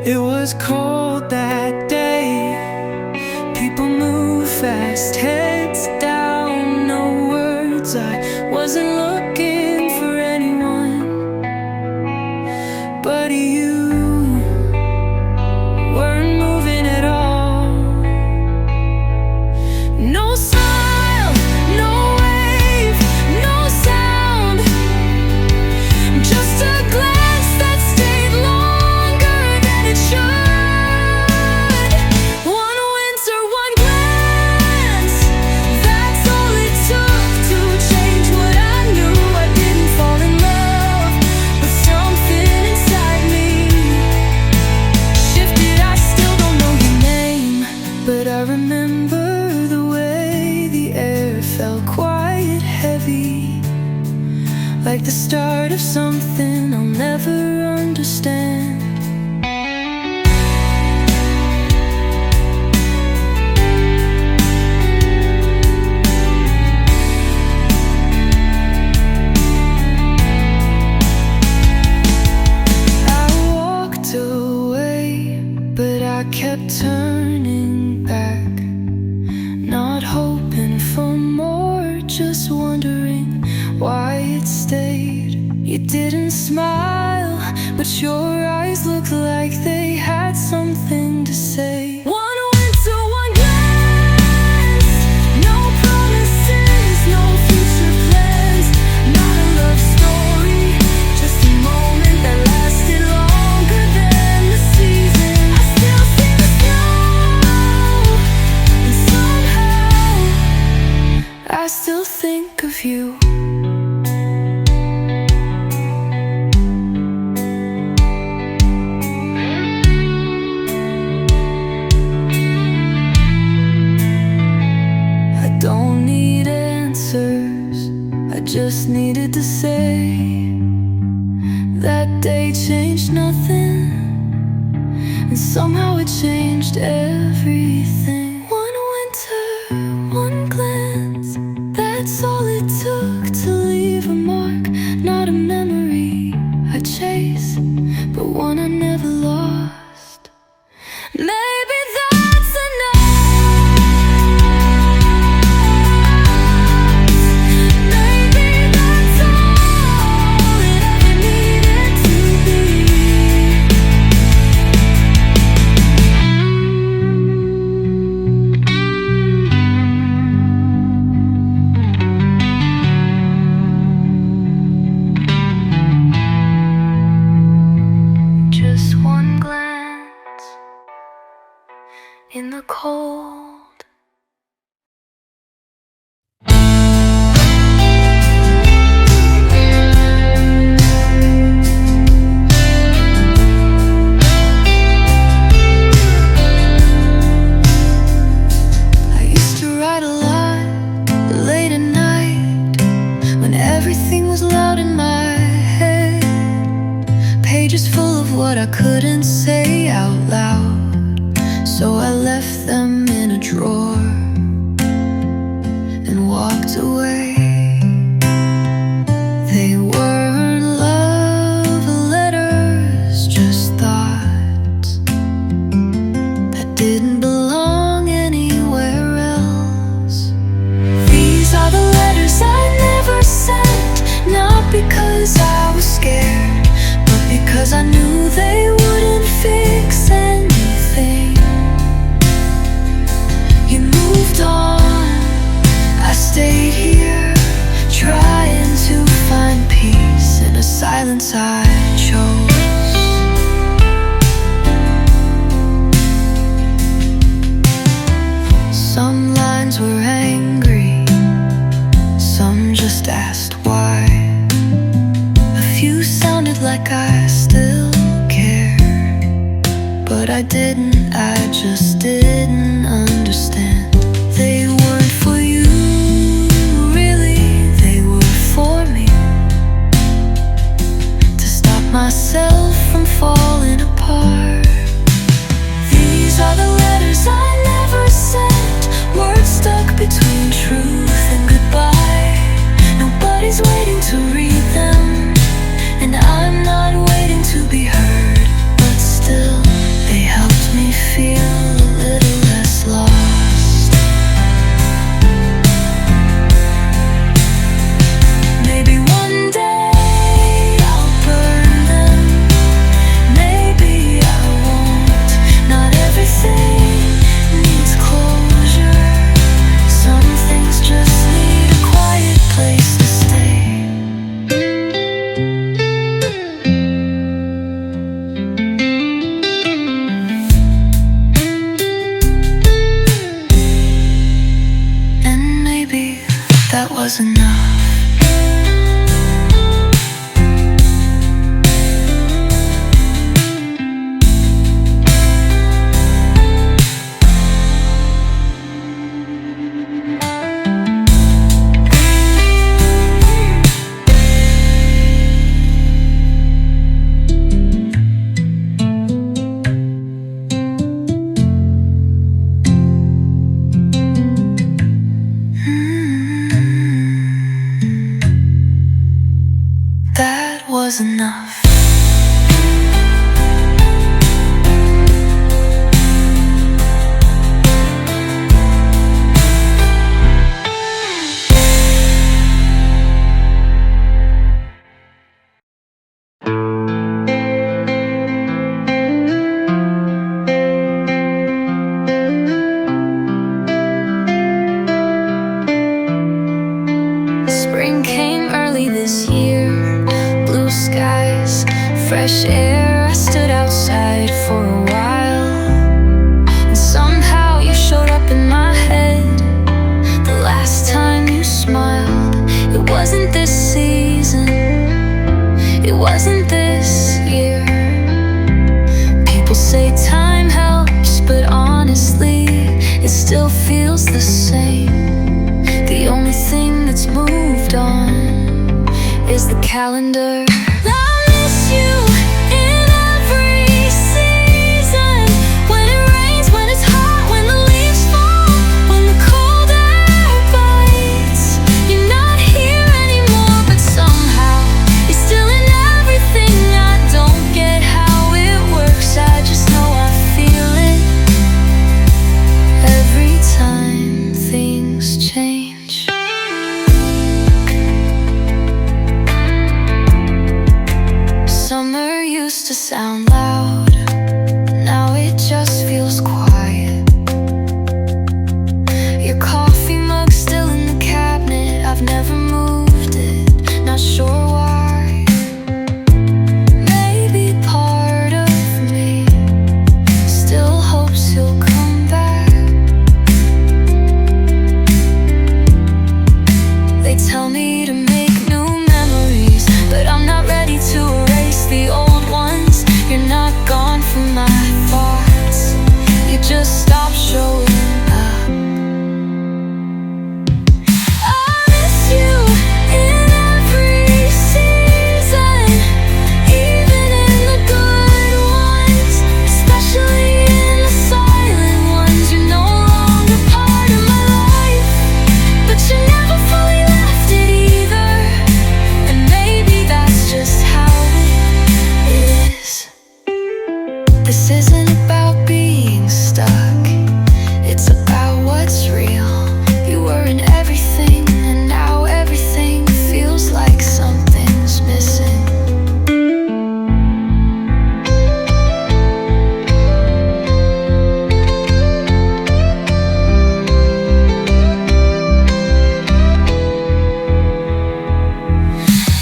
It was cold that day. People move fast, heads down, no words. I wasn't looking for anyone, but you weren't moving at all. No smile, no wave, no sound, just a glance that stayed longer than it should. One winter, one glance, that's all it took to change what I knew. I didn't fall in love, but something inside me shifted. I still don't know your name, but I remember the way the air felt quiet, heavy, like the start of something I'll never understand. I walked away, but I kept turning back, not hoping for more, just wondering why it stayed. You didn't smile, but your eyes looked like they had something to say. One winter, one glance, no promises, no future plans, not a love story, just a moment that lasted longer than the season. I still see the snow, and somehow I still think of you. Don't need answers, I just needed to say that day changed nothing, and somehow it changed everything. One winter, one glance, that's all it took to leave a mark. Not a memory I chase, but one I never lost. Maybe that's enough. Just one glance in the cold. I used to write a lot, late at night, when everything was loud in my head. Pages full of what I couldn't say out loud, so I left them in a drawer. was enough. That was enough. Spring came early this year. Blue skies, fresh air. I stood outside for a while, and somehow you showed up in my head. The last time you smiled, it wasn't this season, it wasn't this year. People say time helps, but honestly, it still feels the same. The only thing that's moved on is the calendar. I miss you in every season. When it rains, when it's hot, when the leaves fall, when the cold air bites. You're not here anymore, but somehow you're still in everything. I don't get how it works, I just know I feel it every time things change. Summer used to sound loud, now it just feels quiet. Your coffee mug's still in the cabinet, I've never moved it, not sure why. Maybe part of me still hopes you'll come back. They tell me to make new memories, but I'm not ready to erase the old ones. You're not gone from my thoughts, you just stopped showing up. I miss you in every season, even in the good ones, especially in the silent ones. You're no longer part of my life, but you never fully left it either. And maybe that's just how it is. This isn't about being stuck, it's about what's real. You were in everything, and now everything feels like something's missing.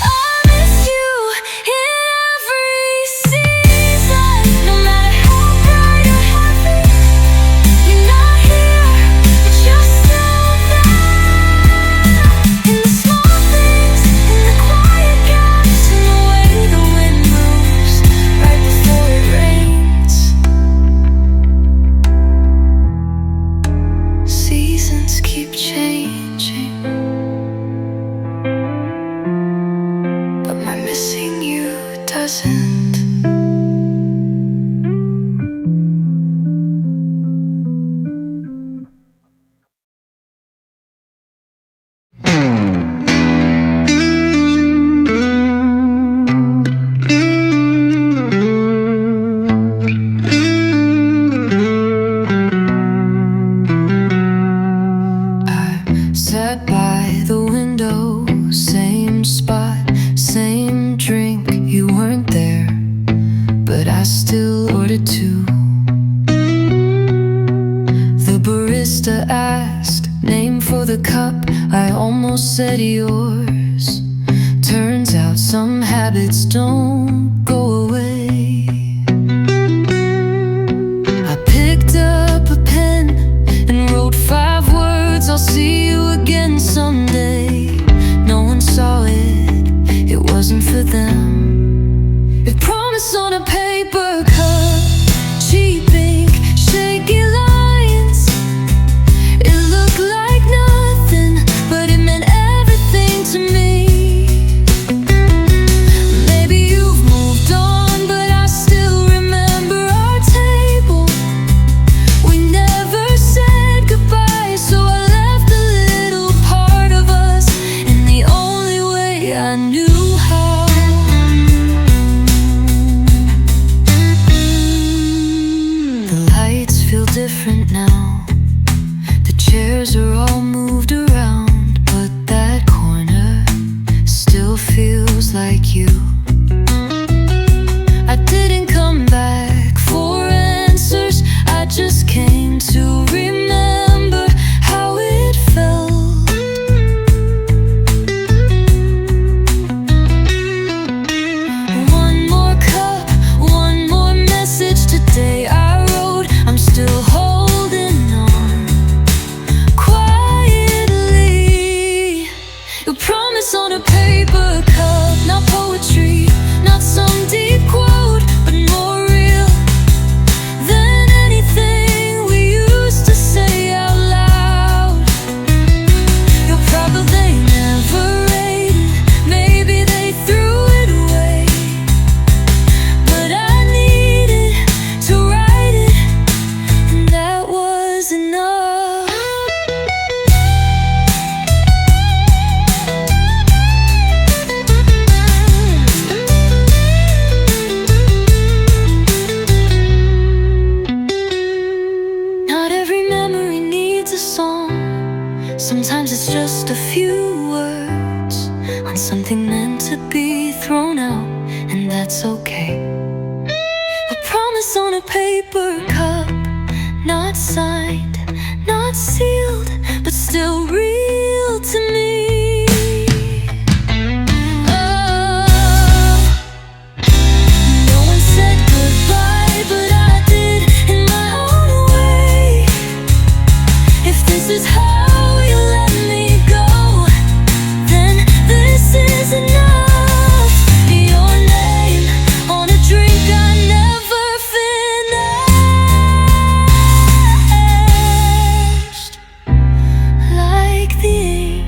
I miss you in every season, no matter how bright or happy. You're not here, but you're still there. In the small things, in the quiet gaps, in the way the wind moves right before it rains. Seasons keep changing, but my missing you doesn't. I sat by the window, same spot, same drink. You weren't there, but I still ordered two. The barista asked, name for the cup, I almost said yours. Turns out some habits don't go away. I picked up a pen and wrote 5 words, I'll see you again someday. different now. The chairs are all moved around, but that corner still feels like you. I didn't come back for answers, I just came to remember how it felt. One more cup, one more message today I wrote. I'm still holding on quietly. Your promise on a paper cup, not poetry, not some deep quote, but more real than anything we used to say out loud. You're proud but they never rated, maybe they threw it away, but I needed to write it, and that was enough. Not every memory needs a song. Sometimes it's just a few words on something meant to be thrown out, and that's okay. A promise on a paper cup, not signed, not sealed, but still real to me. Oh, no one said goodbye, but I did in my own way. If this is how you let me go, then this is enough. Your name on a drink I never finished, like the ink.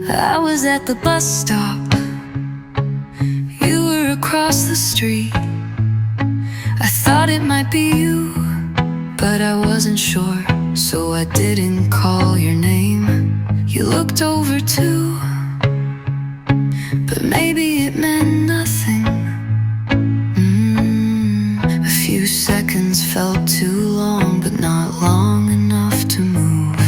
I was at the bus stop, you were across the street. I thought it might be you, but I wasn't sure, so I didn't call your name. You looked over too, but maybe it meant nothing. A few seconds felt too long, but not long enough to move.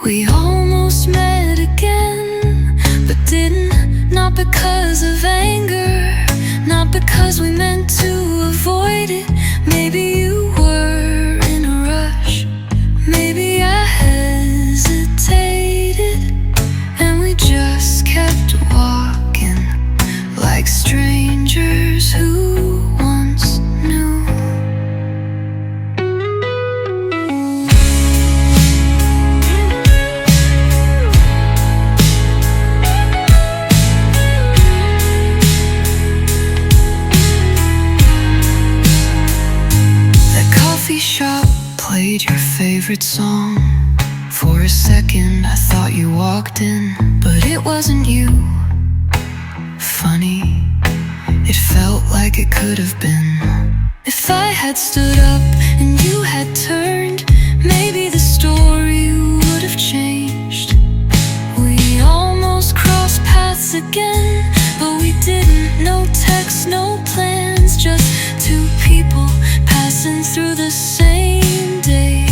We almost met again, but didn't. Not because of anger, not because we meant to avoid it. Maybe you were in a rush, maybe I hesitated, and we just kept walking like strangers who once knew. Shop played your favorite song. For a second I thought you walked in, but it wasn't you. Funny, it felt like it could have been. If I had stood up and you had turned, maybe the story would have changed. We almost crossed paths again, but we didn't. No text, no plans, just two people passing through the same day.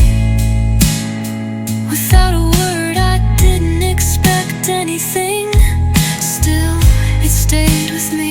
Without a word, I didn't expect anything. Still, it stayed with me.